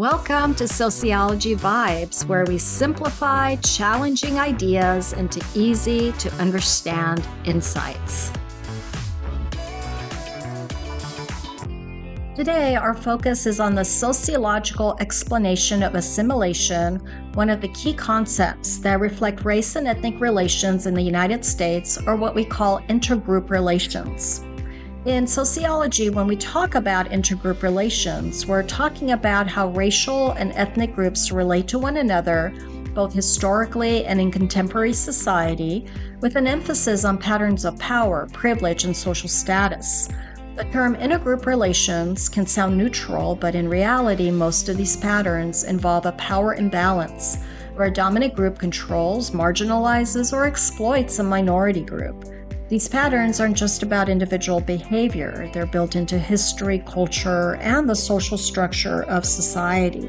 Welcome to Sociology Vibes, where we simplify challenging ideas into easy to understand insights. Today, our focus is on the sociological explanation of assimilation, one of the key concepts that reflect race and ethnic relations in the United States, or what we call intergroup relations. In sociology, when we talk about intergroup relations, we're talking about how racial and ethnic groups relate to one another, both historically and in contemporary society, with an emphasis on patterns of power, privilege, and social status. The term intergroup relations can sound neutral, but in reality, most of these patterns involve a power imbalance, where a dominant group controls, marginalizes, or exploits a minority group. These patterns aren't just about individual behavior, they're built into history, culture, and the social structure of society.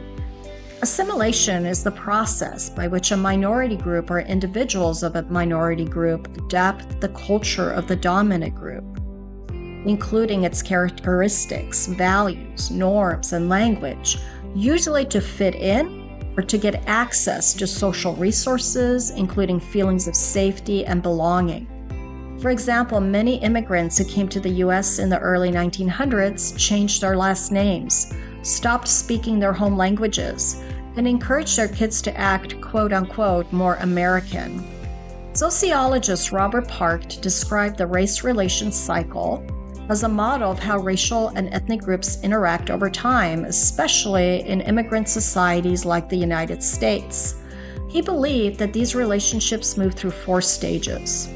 Assimilation is the process by which a minority group or individuals of a minority group adapt the culture of the dominant group, including its characteristics, values, norms, and language, usually to fit in or to get access to social resources, including feelings of safety and belonging. For example, many immigrants who came to the U.S. in the early 1900s changed their last names, stopped speaking their home languages, and encouraged their kids to act, quote-unquote, more American. Sociologist Robert Park described the race relations cycle as a model of how racial and ethnic groups interact over time, especially in immigrant societies like the United States. He believed that these relationships move through 4 stages.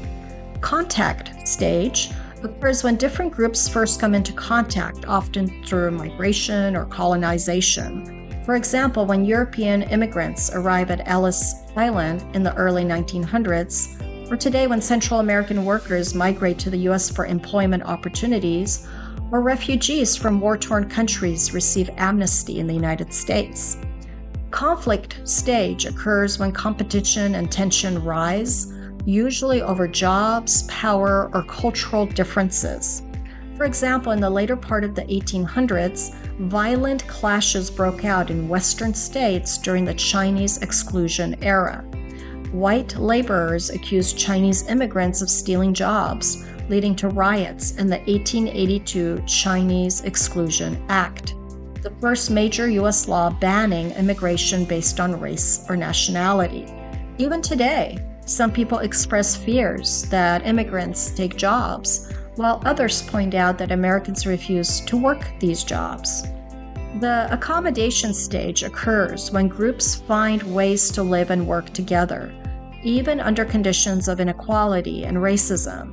Contact stage occurs when different groups first come into contact, often through migration or colonization. For example, when European immigrants arrive at Ellis Island in the early 1900s, or today when Central American workers migrate to the U.S. for employment opportunities, or refugees from war-torn countries receive amnesty in the United States. Conflict stage occurs when competition and tension rise, usually over jobs, power, or cultural differences. For example, in the later part of the 1800s, violent clashes broke out in Western states during the Chinese exclusion era. White laborers accused Chinese immigrants of stealing jobs, leading to riots and the 1882 Chinese Exclusion Act, the first major U.S. law banning immigration based on race or nationality. Even today, some people express fears that immigrants take jobs, while others point out that Americans refuse to work these jobs. The accommodation stage occurs when groups find ways to live and work together, even under conditions of inequality and racism.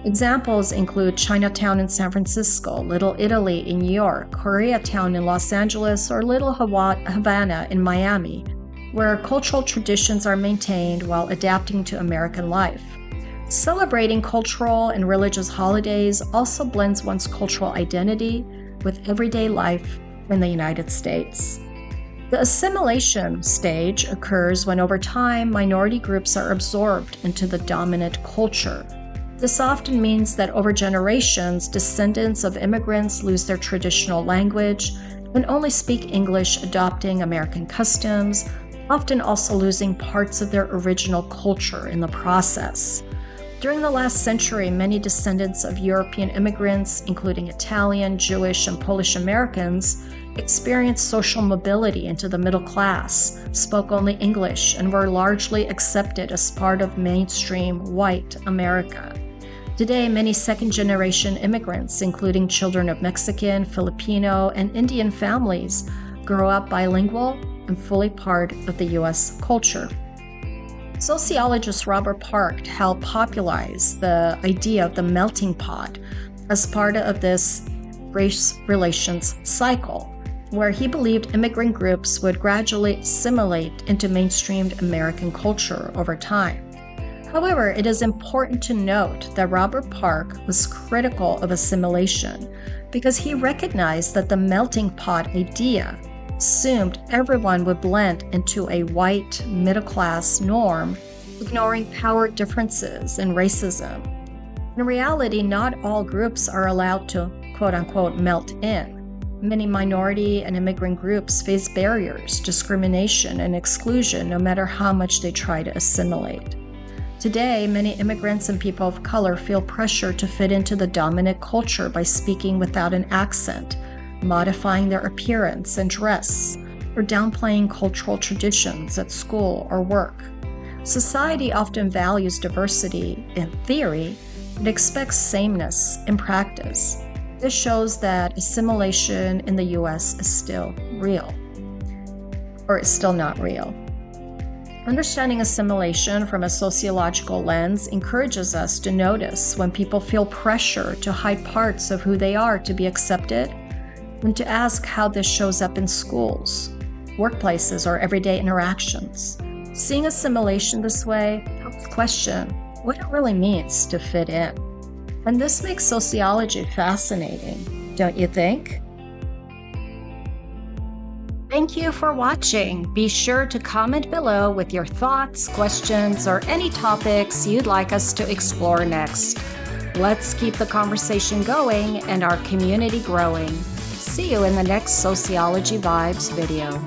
Examples include Chinatown in San Francisco, Little Italy in New York, Koreatown in Los Angeles, or Little Havana in Miami, where cultural traditions are maintained while adapting to American life. Celebrating cultural and religious holidays also blends one's cultural identity with everyday life in the United States. The assimilation stage occurs when over time minority groups are absorbed into the dominant culture. This often means that over generations, descendants of immigrants lose their traditional language and only speak English, adopting American customs, often also losing parts of their original culture in the process. During the last century, many descendants of European immigrants, including Italian, Jewish, and Polish Americans, experienced social mobility into the middle class, spoke only English, and were largely accepted as part of mainstream white America. Today, many second-generation immigrants, including children of Mexican, Filipino, and Indian families, grow up bilingual and fully part of the U.S. culture. Sociologist Robert Park helped popularize the idea of the melting pot as part of this race relations cycle, where he believed immigrant groups would gradually assimilate into mainstreamed American culture over time. However, it is important to note that Robert Park was critical of assimilation because he recognized that the melting pot idea assumed everyone would blend into a white, middle-class norm, ignoring power differences and racism. In reality, not all groups are allowed to, quote-unquote, melt in. Many minority and immigrant groups face barriers, discrimination, and exclusion no matter how much they try to assimilate. Today, many immigrants and people of color feel pressure to fit into the dominant culture by speaking without an accent, modifying their appearance and dress, or downplaying cultural traditions at school or work. Society often values diversity in theory, but expects sameness in practice. This shows that assimilation in the U.S. is still real, or is still not real. Understanding assimilation from a sociological lens encourages us to notice when people feel pressure to hide parts of who they are to be accepted, and to ask how this shows up in schools, workplaces, or everyday interactions. Seeing assimilation this way helps question what it really means to fit in. And this makes sociology fascinating, don't you think? Thank you for watching. Be sure to comment below with your thoughts, questions, or any topics you'd like us to explore next. Let's keep the conversation going and our community growing. See you in the next Sociology Vibes video.